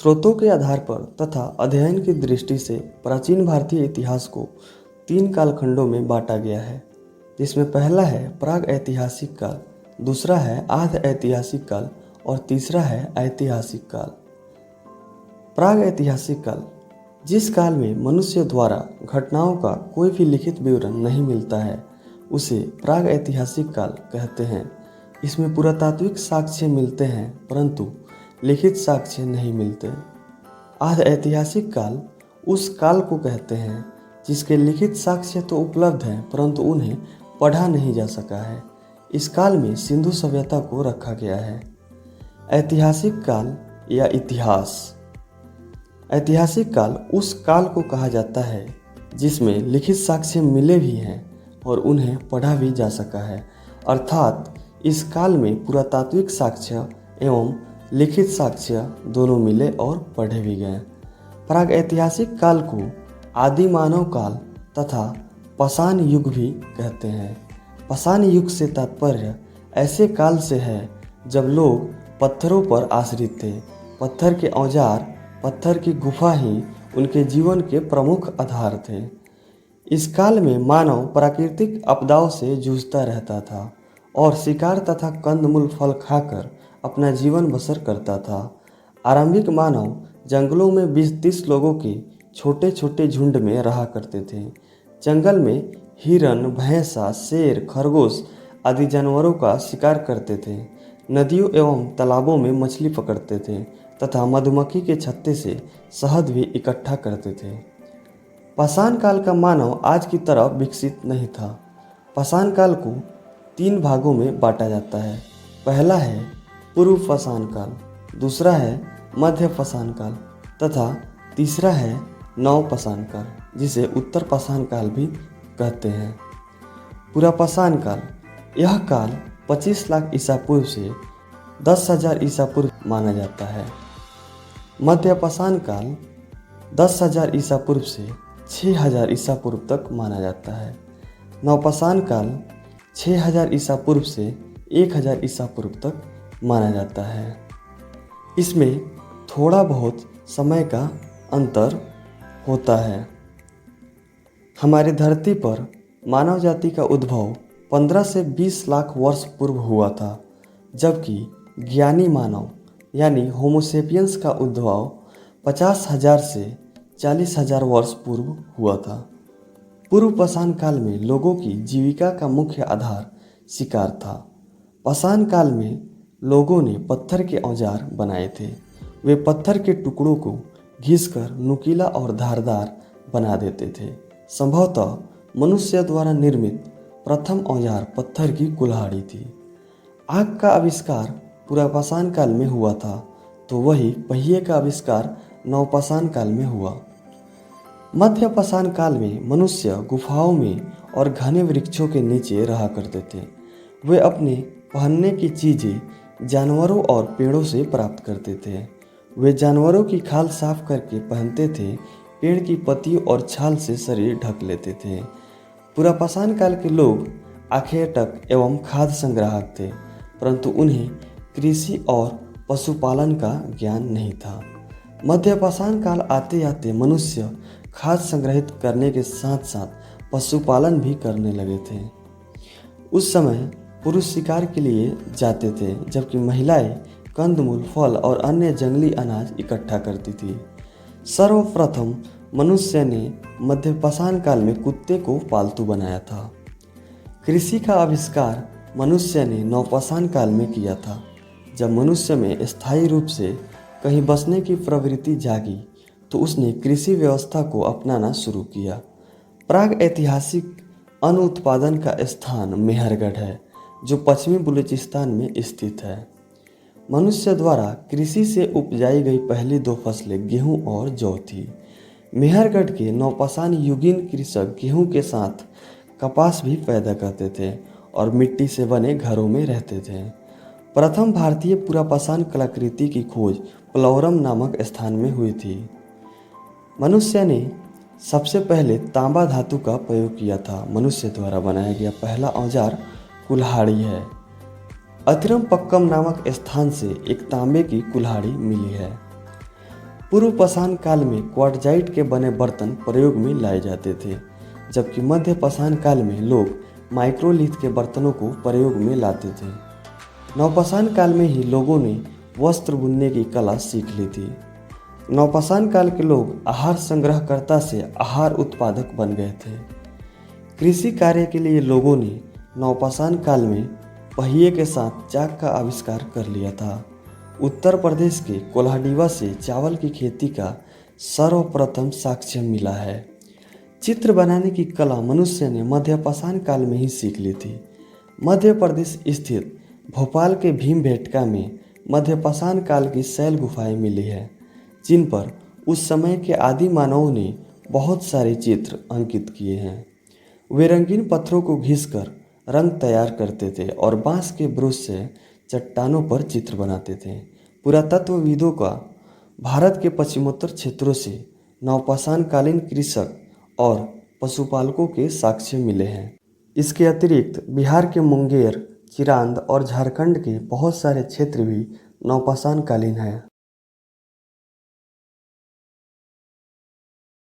स्रोतों के आधार पर तथा अध्ययन की दृष्टि से प्राचीन भारतीय इतिहास को 3 कालखंडों में बांटा गया है, जिसमें पहला है प्राग ऐतिहासिक काल, दूसरा है आध ऐतिहासिक काल और तीसरा है ऐतिहासिक काल। प्राग ऐतिहासिक काल, जिस काल में मनुष्य द्वारा घटनाओं का कोई भी लिखित विवरण नहीं मिलता है, उसे प्राग ऐतिहासिक काल कहते हैं। इसमें पुरातात्विक साक्ष्य मिलते हैं परंतु लिखित साक्ष्य नहीं मिलते। आध ऐतिहासिक काल उस काल को कहते हैं जिसके लिखित साक्ष्य तो उपलब्ध हैं परंतु उन्हें पढ़ा नहीं जा सका है। इस काल में सिंधु सभ्यता को रखा गया है। ऐतिहासिक काल या इतिहास, ऐतिहासिक काल उस काल को कहा जाता है जिसमें लिखित साक्ष्य मिले भी हैं और उन्हें पढ़ा भी जा सका है, अर्थात इस काल में पुरातात्विक साक्ष्य एवं लिखित साक्ष्य दोनों मिले और पढ़े भी गए। प्राग ऐतिहासिक काल को आदि मानव काल तथा पाषाण युग भी कहते हैं। पाषाण युग से तात्पर्य ऐसे काल से है जब लोग पत्थरों पर आश्रित थे। पत्थर के औजार, पत्थर की गुफा ही उनके जीवन के प्रमुख आधार थे। इस काल में मानव प्राकृतिक आपदाओं से जूझता रहता था और शिकार तथा कंदमूल फल खाकर अपना जीवन बसर करता था। आरंभिक मानव जंगलों में 20-30 लोगों के छोटे छोटे झुंड में रहा करते थे। जंगल में हिरन, भैंसा, शेर, खरगोश आदि जानवरों का शिकार करते थे। नदियों एवं तालाबों में मछली पकड़ते थे तथा मधुमक्खी के छत्ते से शहद भी इकट्ठा करते थे। पाषाण काल का मानव आज की तरह विकसित नहीं था। पाषाण काल को 3 भागों में बांटा जाता है। पहला है पूर्व पाषाण काल, दूसरा है मध्य पाषाण काल तथा तीसरा है नव पाषाण काल, जिसे उत्तर पाषाण काल भी कहते हैं। पूरा पाषाण काल, यह काल 25 लाख ईसा पूर्व से 10,000 ईसा पूर्व माना जाता है। मध्य पाषाण काल 10,000 ईसा पूर्व से 6,000 ईसा पूर्व तक माना जाता है। नवपाषाण काल 6,000 ईसा पूर्व से 1,000 ईसा पूर्व तक माना जाता है। इसमें थोड़ा बहुत समय का अंतर होता है। हमारी धरती पर मानव जाति का उद्भव 15 से 20 लाख वर्ष पूर्व हुआ था, जबकि ज्ञानी मानव यानी होमोसेपियंस का उद्भव 50,000 से 40,000 वर्ष पूर्व हुआ था। पूर्व पाषाण काल में लोगों की जीविका का मुख्य आधार शिकार था। पाषाण काल में लोगों ने पत्थर के औजार बनाए थे। वे पत्थर के टुकड़ों को घिसकर नुकीला और धारदार बना देते थे। संभवतः मनुष्य द्वारा निर्मित प्रथम औजार पत्थर की कुल्हाड़ी थी। आग का आविष्कार पुरापाषाण काल में हुआ था, तो वही पहिए का आविष्कार नवपाषाण काल में हुआ। मध्य पाषाण काल में मनुष्य गुफाओं में और घने वृक्षों के नीचे रहा करते थे। वे अपने पहनने की चीज़ें जानवरों और पेड़ों से प्राप्त करते थे। वे जानवरों की खाल साफ करके पहनते थे, पेड़ की पत्तियों और छाल से शरीर ढक लेते थे। पुरापाषाण काल के लोग आखेटक एवं खाद्य संग्राहक थे, परंतु उन्हें कृषि और पशुपालन का ज्ञान नहीं था। मध्य पाषाण काल आते आते मनुष्य खाद्य संग्रहित करने के साथ साथ पशुपालन भी करने लगे थे। उस समय पुरुष शिकार के लिए जाते थे, जबकि महिलाएं कंदमूल, फल और अन्य जंगली अनाज इकट्ठा करती थी। सर्वप्रथम मनुष्य ने मध्य पाषाण काल में कुत्ते को पालतू बनाया था। कृषि का आविष्कार मनुष्य ने नवपाषाण काल में किया था, जब मनुष्य में स्थायी रूप से कहीं बसने की प्रवृत्ति जागी तो उसने कृषि व्यवस्था को अपनाना शुरू किया। प्राग ऐतिहासिक अन्न उत्पादन का स्थान मेहरगढ़ है, जो पश्चिमी बलूचिस्तान में स्थित है। मनुष्य द्वारा कृषि से उपजाई गई पहली 2 फसलें गेहूं और जौ थी। मेहरगढ़ के नवपाषाण युगीन कृषक गेहूं के साथ कपास भी पैदा करते थे और मिट्टी से बने घरों में रहते थे। प्रथम भारतीय पुरापाषाण कलाकृति की खोज प्लवरम नामक स्थान में हुई थी। मनुष्य ने सबसे पहले तांबा धातु का प्रयोग किया था। मनुष्य द्वारा बनाया गया पहला औजार कुल्हाड़ी है। अतिरम पक्कम नामक स्थान से एक तांबे की कुल्हाड़ी मिली है। पूर्व पाषाण काल में क्वार्टजाइट के बने बर्तन प्रयोग में लाए जाते थे, जबकि मध्य पाषाण काल में लोग माइक्रोलिथ के बर्तनों को प्रयोग में लाते थे। नवपाषाण काल में ही लोगों ने वस्त्र बुनने की कला सीख ली थी। नवपाषाण काल के लोग आहार संग्रहकर्ता से आहार उत्पादक बन गए थे। कृषि कार्य के लिए लोगों ने नवपाषाण काल में पहिए के साथ चाक का आविष्कार कर लिया था। उत्तर प्रदेश के कोल्हाडीवा से चावल की खेती का सर्वप्रथम साक्ष्य मिला है। चित्र बनाने की कला मनुष्य ने मध्य पाषाण काल में ही सीख ली थी। मध्य प्रदेश स्थित भोपाल के भीमबेटका में मध्य पाषाण काल की शैल गुफाएं मिली है, जिन पर उस समय के आदि मानवों ने बहुत सारे चित्र अंकित किए हैं। वे रंगीन पत्थरों को घिसकर रंग तैयार करते थे और बांस के ब्रश से चट्टानों पर चित्र बनाते थे। पुरातत्वविदों का भारत के पश्चिमोत्तर क्षेत्रों से नवपाषाण कालीन कृषक और पशुपालकों के साक्ष्य मिले हैं। इसके अतिरिक्त बिहार के मुंगेर, चिरांद और झारखंड के बहुत सारे क्षेत्र भी नवपाषाण कालीन हैं।